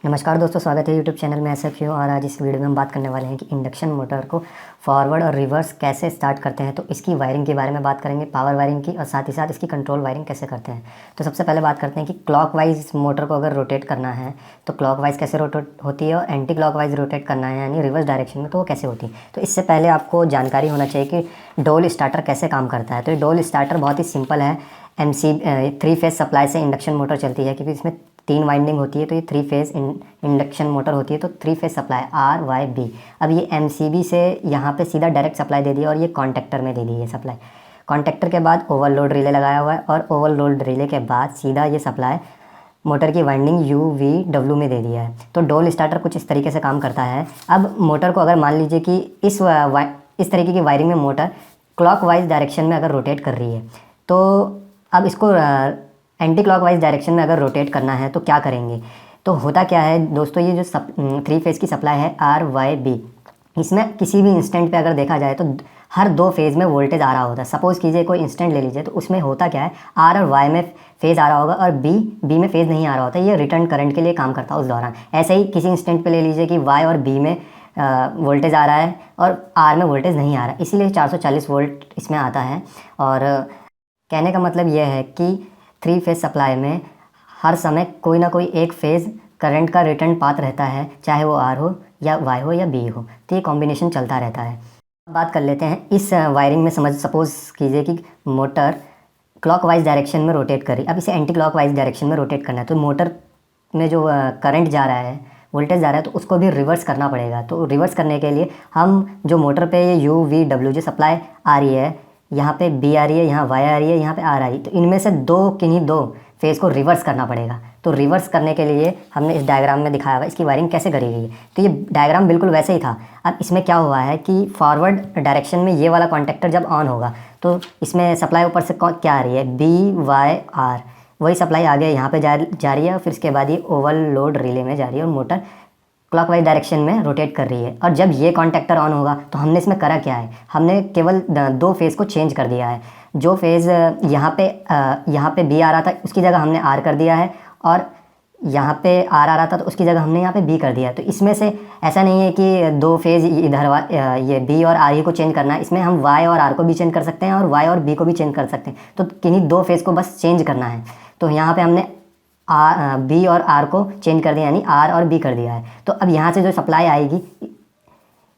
नमस्कार दोस्तों, स्वागत है यूट्यूब चैनल में एसएफ और आज इस वीडियो में हम बात करने वाले हैं कि इंडक्शन मोटर को फॉरवर्ड और रिवर्स कैसे स्टार्ट करते हैं। तो इसकी वायरिंग के बारे में बात करेंगे, पावर वायरिंग की, और साथ ही साथ इसकी कंट्रोल वायरिंग कैसे करते हैं। तो सबसे पहले बात करते हैं कि क्लॉकवाइज मोटर को अगर रोटेट करना है तो क्लॉकवाइज कैसे रोटेट होती है, और एंटी क्लॉकवाइज रोटेट करना है यानी रिवर्स डायरेक्शन में तो वो कैसे होती है। तो इससे पहले आपको जानकारी होना चाहिए कि डोल स्टार्टर कैसे काम करता है। तो ये डोल स्टार्टर बहुत ही सिंपल है। MC 3 फेज सप्लाई से इंडक्शन मोटर चलती है, क्योंकि इसमें 3 वाइंडिंग होती है, तो ये 3 फेज इंडक्शन मोटर होती है। तो 3 फेज सप्लाई RYB। अब ये MCB से यहाँ पे सीधा डायरेक्ट सप्लाई दे दी है और ये कॉन्टेक्टर में दे दी है सप्लाई। कॉन्टेक्टर के बाद ओवरलोड रिले लगाया हुआ है और ओवरलोड रिले के बाद सीधा ये सप्लाई मोटर की वाइंडिंग UVW में दे दिया है। तो डोल स्टार्टर कुछ इस तरीके से काम करता है। अब मोटर को अगर मान लीजिए कि इस तरीके की वायरिंग में मोटर क्लॉकवाइज डायरेक्शन में अगर रोटेट कर रही है, तो अब इसको एंटी क्लॉकवाइज डायरेक्शन में अगर रोटेट करना है तो क्या करेंगे। तो होता क्या है दोस्तों, ये जो 3 फेज़ की सप्लाई है RYB, इसमें किसी भी इंस्टेंट पे अगर देखा जाए तो हर 2 फेज़ में वोल्टेज आ रहा होता है। सपोज़ कीजिए कोई इंस्टेंट ले लीजिए, तो उसमें होता क्या है, R और Y में फेज़ आ रहा होगा और B में फेज़ नहीं आ रहा होता। ये रिटर्न करंट के लिए काम करता है उस दौरान। ऐसे ही किसी इंस्टेंट पे ले लीजिए कि Y और B में वोल्टेज आ रहा है और R में वोल्टेज नहीं आ रहा, इसीलिए 440 वोल्ट इसमें आता है। और कहने का मतलब यह है कि 3 फेज़ सप्लाई में हर समय कोई ना कोई एक फेज़ करंट का रिटर्न पाथ रहता है, चाहे वो R हो या Y हो या B हो, तो ये कॉम्बिनेशन चलता रहता है। अब बात कर लेते हैं इस वायरिंग में। सपोज़ कीजिए कि मोटर क्लॉकवाइज डायरेक्शन में रोटेट करी, अब इसे एंटी क्लॉकवाइज डायरेक्शन में रोटेट करना है। तो मोटर में जो करंट जा रहा है, वोल्टेज जा रहा है, तो उसको भी रिवर्स करना पड़ेगा। तो रिवर्स करने के लिए हम जो मोटर पे ये UVW जो सप्लाई आ रही है, यहाँ पे B आ रही है, यहाँ Y आ रही है, यहाँ पे R आ रही है, तो इनमें से किन्हीं दो फेज़ को रिवर्स करना पड़ेगा। तो रिवर्स करने के लिए हमने इस डायग्राम में दिखाया हुआ इसकी वायरिंग कैसे करी गई है। तो ये डायग्राम बिल्कुल वैसे ही था। अब इसमें क्या हुआ है कि फॉरवर्ड डायरेक्शन में ये वाला कॉन्टेक्टर जब ऑन होगा तो इसमें सप्लाई ऊपर से क्या आ रही है, BYR, वही सप्लाई आगे यहाँ पे जा रही है और फिर इसके बाद ये ओवरलोड रिले में जा रही है और मोटर क्लॉकवाइज डायरेक्शन में रोटेट कर रही है। और जब ये कॉन्टेक्टर ऑन होगा तो हमने इसमें करा क्या है, हमने केवल 2 फेज़ को चेंज कर दिया है। जो फेज़ यहाँ पे B आ रहा था उसकी जगह हमने R कर दिया है, और यहाँ पे R आ रहा था तो उसकी जगह हमने यहाँ पे B कर दिया है। तो इसमें से ऐसा नहीं है कि 2 फेज़ इधर ये B और R ही को चेंज करना है, इसमें हम Y और R को भी चेंज कर सकते हैं और Y और B को भी चेंज कर सकते हैं। तो किन्हीं 2 फेज़ को बस चेंज करना है। तो यहाँ पे हमने B और R को चेंज कर दिया, यानी R और B कर दिया है। तो अब यहाँ से जो सप्लाई आएगी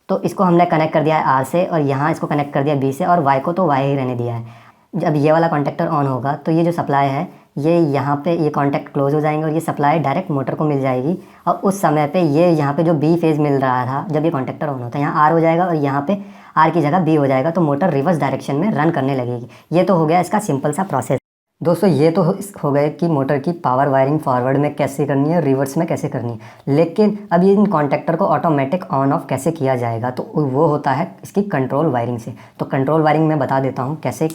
तो इसको हमने कनेक्ट कर दिया है R से, और यहाँ इसको कनेक्ट कर दिया B से, और Y को तो Y ही रहने दिया है। जब ये वाला कॉन्टेक्टर ऑन होगा तो ये जो सप्लाई है ये यहाँ पे ये कॉन्टेक्ट क्लोज हो जाएंगे और ये सप्लाई डायरेक्ट मोटर को मिल जाएगी। और उस समय पे ये यहाँ पे जो B फेज़ मिल रहा था जब ये कॉन्टेक्टर ऑन होता है, यहाँ R हो जाएगा और यहाँ पे R की जगह B हो जाएगा, तो मोटर रिवर्स डायरेक्शन में रन करने लगेगी। ये तो हो गया इसका सिंपल सा प्रोसेस। दोस्तों ये तो हो गए कि मोटर की पावर वायरिंग फॉरवर्ड में कैसे करनी है, रिवर्स में कैसे करनी है। लेकिन अब ये इन कॉन्टेक्टर को ऑटोमेटिक ऑन ऑफ कैसे किया जाएगा, तो वो होता है इसकी कंट्रोल वायरिंग से। तो कंट्रोल वायरिंग मैं बता देता हूँ कैसे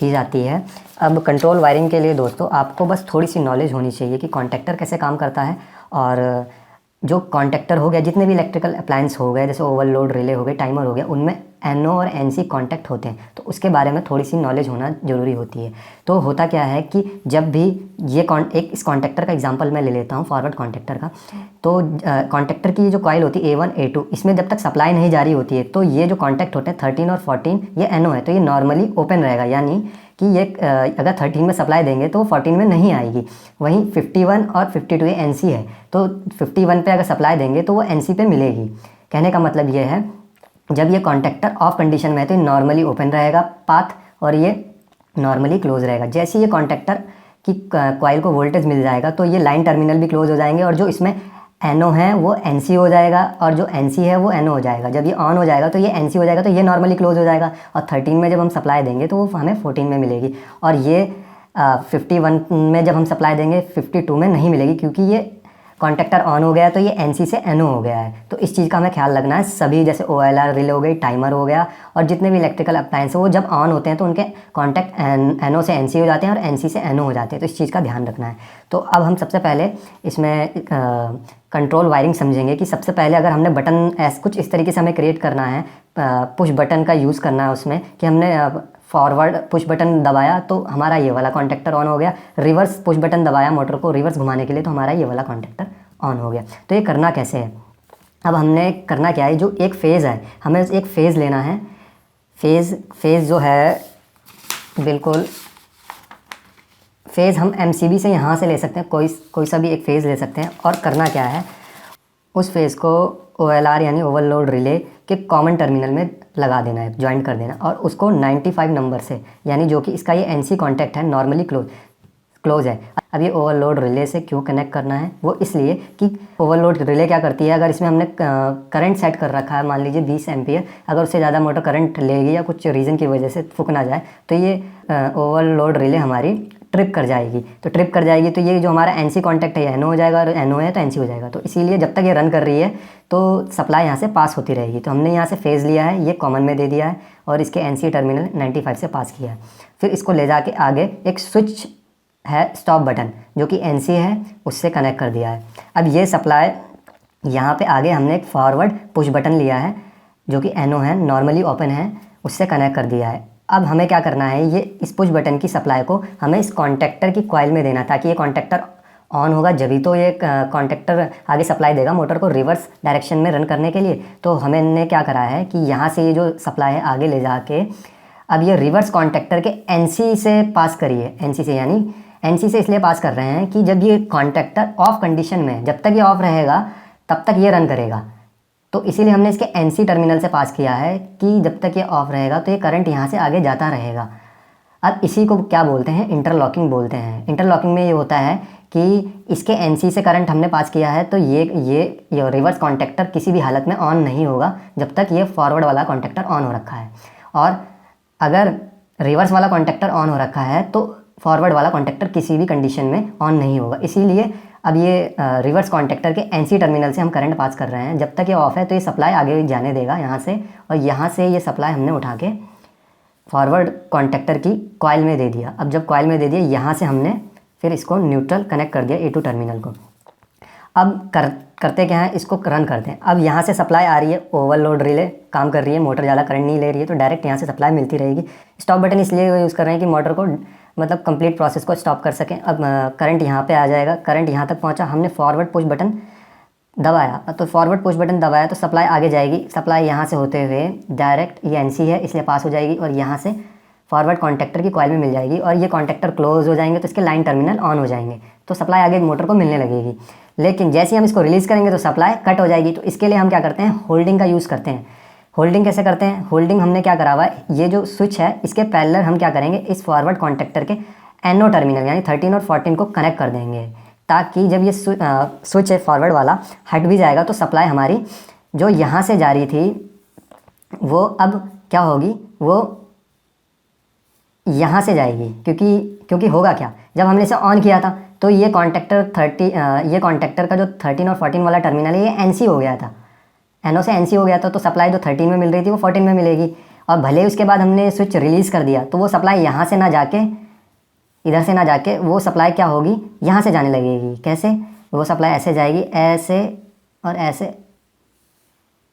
की जाती है। अब कंट्रोल वायरिंग के लिए दोस्तों आपको बस थोड़ी सी नॉलेज होनी चाहिए कि कॉन्टेक्टर कैसे काम करता है। और जो कॉन्टेक्टर हो गया, जितने भी इलेक्ट्रिकल अप्लायंस हो गए, जैसे ओवरलोड रिले हो गए, टाइमर हो गया, उनमें NO और NC कॉन्टैक्ट होते हैं, तो उसके बारे में थोड़ी सी नॉलेज होना ज़रूरी होती है। तो होता क्या है कि जब भी ये इस कॉन्टैक्टर का एग्जांपल मैं ले लेता हूँ, फॉरवर्ड कॉन्टैक्टर का। तो कॉन्टैक्टर की जो कॉइल होती है A1 A2, इसमें जब तक सप्लाई नहीं जारी होती है तो ये जो कॉन्टैक्ट होते हैं 13 और 14, ये NO है, तो ये नॉर्मली ओपन रहेगा, यानी कि ये अगर 13 में सप्लाई देंगे तो 14 में नहीं आएगी। वहीं 51 और 52 ये NC है, तो 51 पे अगर सप्लाई देंगे तो वो NC पे मिलेगी। कहने का मतलब ये है, जब ये कॉन्टेक्टर ऑफ कंडीशन में है तो ये नॉर्मली ओपन रहेगा पाथ और ये नॉर्मली क्लोज रहेगा। जैसे ये कॉन्टेक्टर की कॉइल को वोल्टेज मिल जाएगा तो ये लाइन टर्मिनल भी क्लोज हो जाएंगे, और जो इसमें NO है वो NC हो जाएगा और जो NC है वो NO हो जाएगा। जब ये ऑन हो जाएगा तो ये NC हो जाएगा, तो ये नॉर्मली क्लोज हो जाएगा, और 13 में जब हम सप्लाई देंगे तो वो हमें 14 में मिलेगी। और ये 51 में जब हम सप्लाई देंगे 52 में नहीं मिलेगी, क्योंकि ये कॉन्टेक्टर ऑन हो गया तो ये NC से NO हो गया है। तो इस चीज़ का हमें ख्याल रखना है। सभी जैसे OLR रिले हो गई, टाइमर हो गया, और जितने भी इलेक्ट्रिकल अप्लायंस वो जब ऑन होते हैं तो उनके कॉन्टैक्ट NO से NC हो जाते हैं और NC से NO हो जाते हैं। तो इस चीज़ का ध्यान रखना है। तो अब हम सबसे पहले इसमें कंट्रोल वायरिंग समझेंगे कि सबसे पहले अगर हमने बटन कुछ इस तरीके से हमें क्रिएट करना है, पुश बटन का यूज़ करना है उसमें, कि हमने फॉरवर्ड पुश बटन दबाया तो हमारा ये वाला कॉन्टैक्टर ऑन हो गया, रिवर्स पुश बटन दबाया मोटर को रिवर्स घुमाने के लिए तो हमारा ये वाला कॉन्टैक्टर ऑन हो गया। तो ये करना कैसे है, अब हमने करना क्या है, जो एक फ़ेज़ है हमें एक फ़ेज़ लेना है। फ़ेज़ जो है बिल्कुल फ़ेज़ हम एमसीबी से यहाँ से ले सकते हैं, कोई सा भी एक फ़ेज़ ले सकते हैं। और करना क्या है, उस फ़ेज़ को OLR यानी ओवरलोड रिले के कॉमन टर्मिनल में लगा देना है, ज्वाइन कर देना, और उसको 95 नंबर से, यानी जो कि इसका ये NC कॉन्टैक्ट है नॉर्मली क्लोज है। अब ये ओवरलोड रिले से क्यों कनेक्ट करना है, वो इसलिए कि ओवरलोड रिले क्या करती है, अगर इसमें हमने करंट सेट कर रखा है, मान लीजिए 20 एम्पियर, अगर उससे ज़्यादा मोटर करंट लेगी या कुछ रीज़न की वजह से फूक ना जाए, तो ये ओवरलोड रिले हमारी ट्रिप कर जाएगी। तो ट्रिप कर जाएगी तो ये जो हमारा NC कॉन्टैक्ट है ये NO हो जाएगा, और NO है तो NC हो जाएगा। तो इसीलिए जब तक ये रन कर रही है तो सप्लाई यहाँ से पास होती रहेगी। तो हमने यहाँ से फ़ेज़ लिया है, ये कॉमन में दे दिया है, और इसके NC टर्मिनल 95 से पास किया है। फिर इसको ले जाके आगे एक स्विच है स्टॉप बटन, जो कि NC है, उससे कनेक्ट कर दिया है। अब ये सप्लाई यहाँ पे आगे हमने एक फॉरवर्ड पुश बटन लिया है, जो कि NO है, नॉर्मली ओपन है, उससे कनेक्ट कर दिया है। अब हमें क्या करना है, ये इस पुश बटन की सप्लाई को हमें इस कॉन्टैक्टर की कॉइल में देना, ताकि ये कॉन्टैक्टर ऑन होगा जभी तो ये कॉन्टैक्टर आगे सप्लाई देगा मोटर को रिवर्स डायरेक्शन में रन करने के लिए। तो हमने क्या करा है कि यहाँ से ये जो सप्लाई है आगे ले जाके अब ये रिवर्स कॉन्टैक्टर के NC से पास करिए। NC से यानी NC से इसलिए पास कर रहे हैं कि जब ये कॉन्टैक्टर ऑफ कंडीशन में, जब तक ये ऑफ रहेगा तब तक ये रन करेगा। तो इसीलिए हमने इसके NC टर्मिनल से पास किया है कि जब तक ये ऑफ रहेगा तो ये करंट यहाँ से आगे जाता रहेगा। अब इसी को क्या बोलते हैं, इंटरलॉकिंग बोलते हैं। इंटरलॉकिंग में ये होता है कि इसके NC से करंट हमने पास किया है, तो ये रिवर्स कॉन्टैक्टर किसी भी हालत में ऑन नहीं होगा जब तक ये फॉरवर्ड वाला कॉन्टैक्टर ऑन हो रखा है। और अगर रिवर्स वाला कॉन्टैक्टर ऑन हो रखा है तो फॉरवर्ड वाला कॉन्टैक्टर किसी भी कंडीशन में ऑन नहीं होगा। इसीलिए अब ये रिवर्स कॉन्टैक्टर के NC टर्मिनल से हम करंट पास कर रहे हैं। जब तक ये ऑफ है तो ये सप्लाई आगे जाने देगा यहाँ से, और यहाँ से ये सप्लाई हमने उठा के फॉरवर्ड कॉन्टैक्टर की कॉइल में दे दिया। अब जब कॉइल में दे दिया, यहाँ से हमने फिर इसको न्यूट्रल कनेक्ट कर दिया A2 टर्मिनल को। अब करते क्या है, इसको रन करते हैं। अब यहाँ से सप्लाई आ रही है, ओवरलोड रिले काम कर रही है, मोटर ज़्यादा करंट नहीं ले रही है, तो डायरेक्ट यहाँ से सप्लाई मिलती रहेगी। स्टॉप बटन इसलिए यूज़ कर रहे हैं कि मोटर को मतलब कंप्लीट प्रोसेस को स्टॉप कर सकें। अब करंट यहाँ पे आ जाएगा, करंट यहाँ तक पहुँचा, हमने फॉरवर्ड पुश बटन दबाया, तो फॉरवर्ड पुश बटन दबाया तो सप्लाई आगे जाएगी। सप्लाई यहाँ से होते हुए डायरेक्ट ये NC है इसलिए पास हो जाएगी, और यहाँ से फॉरवर्ड कॉन्टैक्टर की कॉइल में मिल जाएगी, और ये कॉन्टैक्टर क्लोज हो जाएंगे तो इसके लाइन टर्मिनल ऑन हो जाएंगे, तो सप्लाई आगे मोटर को मिलने लगेगी। लेकिन जैसे ही हम इसको रिलीज़ करेंगे तो सप्लाई कट हो जाएगी। तो इसके लिए हम क्या करते हैं, होल्डिंग का यूज़ करते हैं। होल्डिंग कैसे करते हैं, होल्डिंग हमने क्या करा हुआ है, ये जो स्विच है इसके पैरेलल हम क्या करेंगे, इस फॉरवर्ड कॉन्टैक्टर के NO टर्मिनल यानी 13 और 14 को कनेक्ट कर देंगे, ताकि जब ये स्विच है फॉरवर्ड वाला हट भी जाएगा तो सप्लाई हमारी जो यहाँ से जा रही थी वो अब क्या होगी, वो यहाँ से जाएगी। क्योंकि होगा क्या, जब हमने इसे ऑन किया था तो ये कॉन्टैक्टर का जो 13 और 14 वाला टर्मिनल है ये NC हो गया था, NO से NC हो गया था, तो सप्लाई जो 13 में मिल रही थी वो 14 में मिलेगी। और भले ही उसके बाद हमने स्विच रिलीज़ कर दिया तो वो सप्लाई यहाँ से ना जाके, इधर से ना जाके, वो सप्लाई क्या होगी, यहाँ से जाने लगेगी। कैसे, वो सप्लाई ऐसे जाएगी, ऐसे और ऐसे,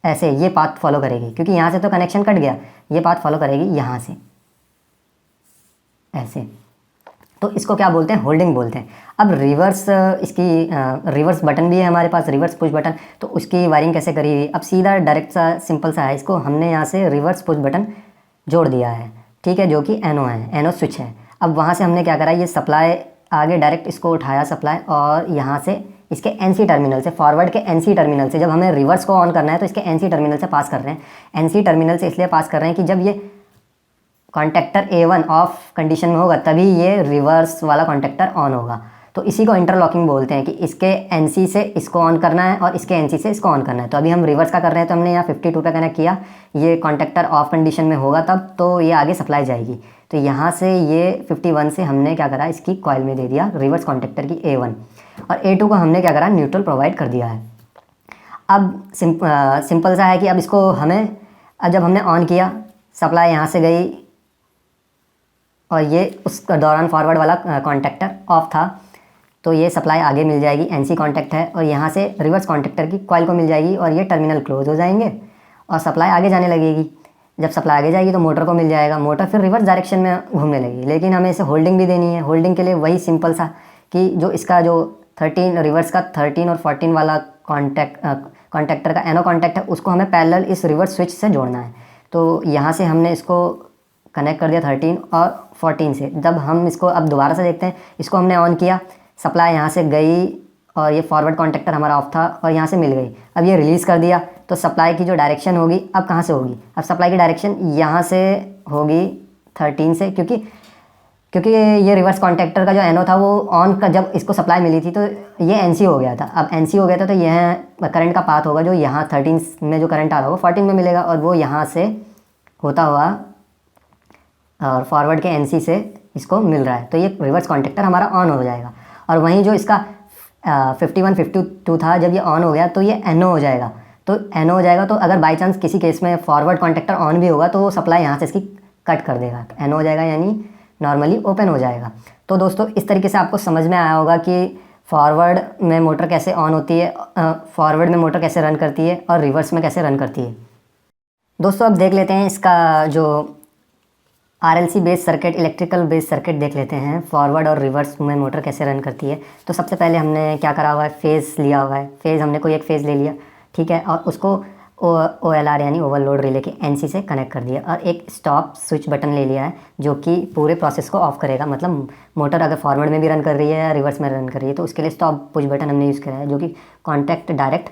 ऐसे ये पाथ फॉलो करेगी, क्योंकि यहाँ से तो कनेक्शन कट गया, ये पाथ फॉलो करेगी यहाँ से ऐसे। तो इसको क्या बोलते हैं, होल्डिंग बोलते हैं। अब रिवर्स, इसकी रिवर्स बटन भी है हमारे पास, रिवर्स पुश बटन, तो उसकी वायरिंग कैसे करी हुई। अब सीधा डायरेक्ट सा सिंपल सा है, इसको हमने यहाँ से रिवर्स पुश बटन जोड़ दिया है, ठीक है, जो कि NO है, NO स्विच है। अब वहाँ से हमने क्या करा, ये सप्लाई आगे डायरेक्ट इसको उठाया सप्लाई, और यहाँ से इसके NC टर्मिनल से, फॉरवर्ड के NC टर्मिनल से, जब हमें रिवर्स को ऑन करना है तो इसके NC टर्मिनल से पास कर रहे हैं। NC टर्मिनल से इसलिए पास कर रहे हैं कि जब ये कॉन्टैक्टर A1 ऑफ कंडीशन में होगा तभी ये रिवर्स वाला कॉन्टैक्टर ऑन होगा। तो इसी को इंटरलॉकिंग बोलते हैं, कि इसके NC से इसको ऑन करना है और इसके NC से इसको ऑन करना है। तो अभी हम रिवर्स का कर रहे हैं, तो हमने यहाँ 52 पे कनेक्ट किया, ये कॉन्टैक्टर ऑफ कंडीशन में होगा तब तो ये आगे सप्लाई जाएगी। तो यहाँ से ये 51 से हमने क्या करा, इसकी कॉइल में दे दिया रिवर्स कॉन्टैक्टर की A1, और A2 को हमने क्या करा, न्यूट्रल प्रोवाइड कर दिया है। अब सिंपल सा है कि अब इसको हमें, अब जब हमने ऑन किया, सप्लाई यहाँ से गई, और ये उस दौरान फॉरवर्ड वाला कॉन्टैक्टर ऑफ था, तो ये सप्लाई आगे मिल जाएगी, NC कॉन्टैक्ट है, और यहाँ से रिवर्स कॉन्टैक्टर की कॉइल को मिल जाएगी, और ये टर्मिनल क्लोज हो जाएंगे और सप्लाई आगे जाने लगेगी। जब सप्लाई आगे जाएगी तो मोटर को मिल जाएगा, मोटर फिर रिवर्स डायरेक्शन में घूमने लगेगी। लेकिन हमें इसे होल्डिंग भी देनी है। होल्डिंग के लिए वही सिंपल सा कि जो इसका जो 13 रिवर्स का 13 और 14 वाला कॉन्टैक्टर का एनो कॉन्टैक्ट है, उसको हमें पैरेलल इस रिवर्स स्विच से जोड़ना है। तो यहाँ से हमने इसको कनेक्ट कर दिया 13 और 14 से। जब हम इसको अब दोबारा से देखते हैं, इसको हमने ऑन किया, सप्लाई यहाँ से गई और ये फॉरवर्ड कॉन्टैक्टर हमारा ऑफ था और यहाँ से मिल गई। अब ये रिलीज़ कर दिया तो सप्लाई की जो डायरेक्शन होगी अब कहाँ से होगी, अब सप्लाई की डायरेक्शन यहाँ से होगी 13 से, क्योंकि ये रिवर्स कॉन्टैक्टर का जो एनो था वो ऑन का जब इसको सप्लाई मिली थी तो ये एनसी हो गया था। अब एनसी हो गया था तो यह करंट का पाथ होगा जो यहाँ 13 में जो करंट आ रहा होगा 14 में मिलेगा और वो यहाँ से होता हुआ और फॉरवर्ड के एनसी से इसको मिल रहा है। तो ये रिवर्स कॉन्टैक्टर हमारा ऑन हो जाएगा। और वहीं जो इसका 51 52 था, जब ये ऑन हो गया तो ये एनओ हो जाएगा। तो एनओ हो जाएगा तो अगर बाई चांस किसी केस में फॉरवर्ड कॉन्टैक्टर ऑन भी होगा तो वो सप्लाई यहाँ से इसकी कट कर देगा। तो एनओ हो जाएगा यानी नॉर्मली ओपन हो जाएगा। तो दोस्तों इस तरीके से आपको समझ में आया होगा कि फॉरवर्ड में मोटर कैसे ऑन होती है, फॉरवर्ड में मोटर कैसे रन करती है और रिवर्स में कैसे रन करती है। दोस्तों अब देख लेते हैं इसका जो RLC based circuit, electrical based circuit देख लेते हैं, फॉरवर्ड और रिवर्स में मोटर कैसे रन करती है। तो सबसे पहले हमने क्या करा हुआ है, फेज़ लिया हुआ है। फेज़ हमने कोई एक फेज़ ले लिया, ठीक है, और उसको OLR यानी ओवरलोड रिले के NC से कनेक्ट कर दिया और एक स्टॉप स्विच बटन ले लिया है जो कि पूरे प्रोसेस को ऑफ करेगा। मतलब मोटर अगर फॉरवर्ड में भी रन कर रही है या रिवर्स में रन कर रही है तो उसके लिए स्टॉप पुश बटन हमने यूज़ करा है जो कि कॉन्टैक्ट डायरेक्ट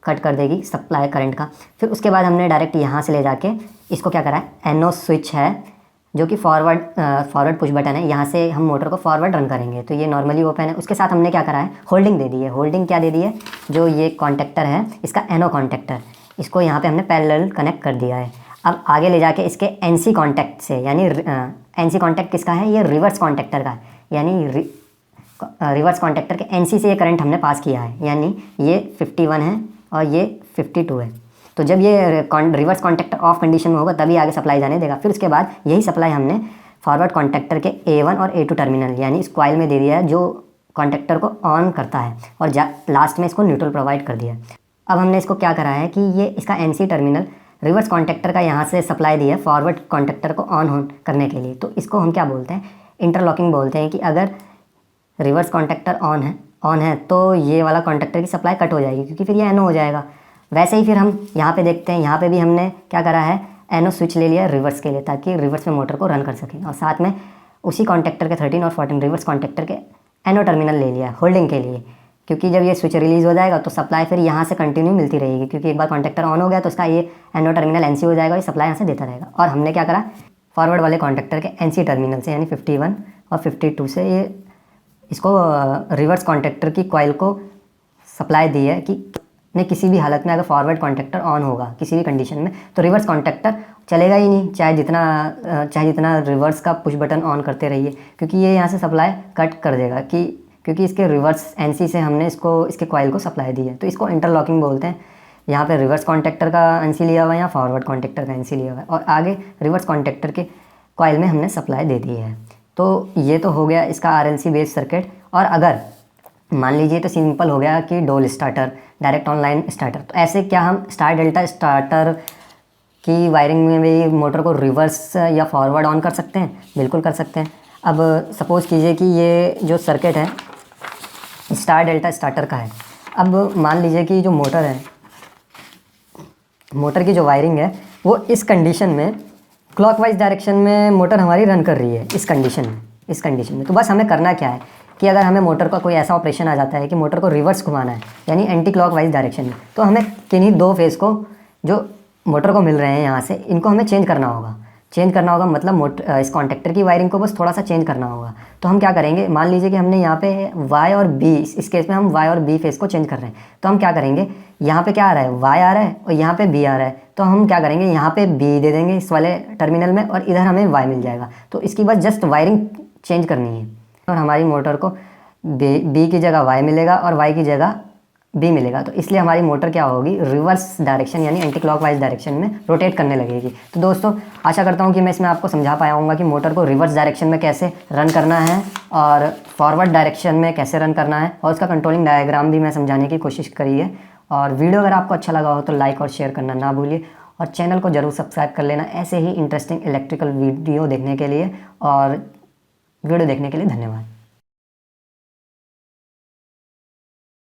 कट कर देगी सप्लाई करंट का। फिर उसके बाद हमने डायरेक्ट यहाँ से ले जाके इसको क्या करा है, NO स्विच है जो कि फॉरवर्ड पुश बटन है, यहाँ से हम मोटर को फॉरवर्ड रन करेंगे तो ये नॉर्मली ओपन है। उसके साथ हमने क्या करा है, होल्डिंग दे दी है। होल्डिंग क्या दे दी है, जो ये कॉन्टैक्टर है इसका एनो कॉन्टैक्टर, इसको यहाँ पे हमने पैरेलल कनेक्ट कर दिया है। अब आगे ले जाके इसके NC कॉन्टैक्ट से, यानी NC कॉन्टैक्ट किसका है, ये रिवर्स कॉन्टैक्टर का है, यानी रिवर्स कॉन्टैक्टर के NC से ये करंट हमने पास किया है, यानी ये 51 है और ये 52 है। तो जब ये रिवर्स कॉन्टैक्टर ऑफ कंडीशन में होगा तभी आगे सप्लाई जाने देगा। फिर उसके बाद यही सप्लाई हमने फॉरवर्ड कॉन्टैक्टर के A1 और A2 टर्मिनल यानी इस कॉइल में दे दिया है जो कॉन्टैक्टर को ऑन करता है और लास्ट में इसको न्यूट्रल प्रोवाइड कर दिया है। अब हमने इसको क्या करा है कि ये इसका NC टर्मिनल रिवर्स कॉन्टैक्टर का यहाँ से सप्लाई दिया है फॉरवर्ड कॉन्टैक्टर को ऑन करने के लिए। तो इसको हम क्या बोलते हैं, इंटरलॉकिंग बोलते हैं कि अगर रिवर्स कॉन्टैक्टर ऑन है तो ये वाला कॉन्टैक्टर की सप्लाई कट हो जाएगी क्योंकि फिर ये NO हो जाएगा। वैसे ही फिर हम यहाँ पे देखते हैं, यहाँ पे भी हमने क्या करा है, NO स्विच ले लिया रिवर्स के लिए ताकि रिवर्स में मोटर को रन कर सकें और साथ में उसी कॉन्टैक्टर के 13 और 14 रिवर्स कॉन्टैक्टर के NO टर्मिनल ले लिया होल्डिंग के लिए, क्योंकि जब ये स्विच रिलीज़ हो जाएगा तो सप्लाई फिर यहाँ से कंटिन्यू मिलती रहेगी क्योंकि एक बार कॉन्टैक्टर ऑन हो गया तो उसका ये NO टर्मिनल NC हो जाएगा, ये सप्लाई यहाँ से देता रहेगा। और हमने क्या करा, फॉरवर्ड वाले कॉन्टैक्टर के NC टर्मिनल से यानी 51 और 52 से ये इसको रिवर्स कॉन्टैक्टर की कॉइल को सप्लाई दी है कि ने किसी भी हालत में अगर फॉरवर्ड कॉन्टैक्टर ऑन होगा किसी भी कंडीशन में तो रिवर्स कॉन्टैक्टर चलेगा ही नहीं, चाहे जितना रिवर्स का पुश बटन ऑन करते रहिए, क्योंकि ये यहाँ से सप्लाई कट कर देगा क्योंकि इसके रिवर्स NC से हमने इसके कॉइल को सप्लाई दी है। तो इसको इंटरलॉकिंग बोलते हैं। यहाँ पे रिवर्स कॉन्टैक्टर का NC लिया हुआ है या फॉरवर्ड कॉन्टैक्टर का NC लिया हुआ है और आगे रिवर्स कॉन्टैक्टर के कॉइल में हमने सप्लाई दे दी है। तो ये तो हो गया इसका RLC बेस्ड सर्किट। और अगर मान लीजिए तो सिंपल हो गया कि डोल स्टार्टर, डायरेक्ट ऑनलाइन स्टार्टर, तो ऐसे क्या हम स्टार डेल्टा स्टार्टर की वायरिंग में भी मोटर को रिवर्स या फॉरवर्ड ऑन कर सकते हैं? बिल्कुल कर सकते हैं। अब सपोज़ कीजिए कि ये जो सर्किट है स्टार डेल्टा स्टार्टर का है। अब मान लीजिए कि जो मोटर है, मोटर की जो वायरिंग है वो इस कंडीशन में क्लॉकवाइज डायरेक्शन में मोटर हमारी रन कर रही है इस कंडीशन में। तो बस हमें करना क्या है कि अगर हमें मोटर का कोई ऐसा ऑपरेशन आ जाता है कि मोटर को रिवर्स घुमाना है यानी एंटी क्लॉकवाइज डायरेक्शन में, तो हमें किन्हीं दो फेज़ को जो मोटर को मिल रहे हैं यहाँ से, इनको हमें चेंज करना होगा। मतलब इस कॉन्टैक्टर की वायरिंग को बस थोड़ा सा चेंज करना होगा। तो हम क्या करेंगे, मान लीजिए कि हमने यहाँ पे Y और B, इस केस में हम Y और B फेज़ को चेंज कर रहे हैं। तो हम क्या करेंगे, यहाँ पे क्या आ रहा है, Y आ रहा है और यहाँ पे B आ रहा है, तो हम क्या करेंगे, यहाँ पे B दे देंगे इस वाले टर्मिनल में और इधर हमें Y मिल जाएगा। तो इसकी बस जस्ट वायरिंग चेंज करनी है और हमारी मोटर को B की जगह Y मिलेगा और Y की जगह B मिलेगा। तो इसलिए हमारी मोटर क्या होगी, रिवर्स डायरेक्शन यानी एंटी क्लॉकवाइज डायरेक्शन में रोटेट करने लगेगी। तो दोस्तों आशा करता हूँ कि मैं इसमें आपको समझा पाया हूँगा कि मोटर को रिवर्स डायरेक्शन में कैसे रन करना है और फॉरवर्ड डायरेक्शन में कैसे रन करना है, और उसका कंट्रोलिंग डायग्राम भी मैं समझाने की कोशिश करी है। और वीडियो अगर आपको अच्छा लगा हो तो लाइक और शेयर करना ना भूलिए और चैनल को ज़रूर सब्सक्राइब कर लेना ऐसे ही इंटरेस्टिंग इलेक्ट्रिकल वीडियो देखने के लिए। और वीडियो देखने के लिए धन्यवाद।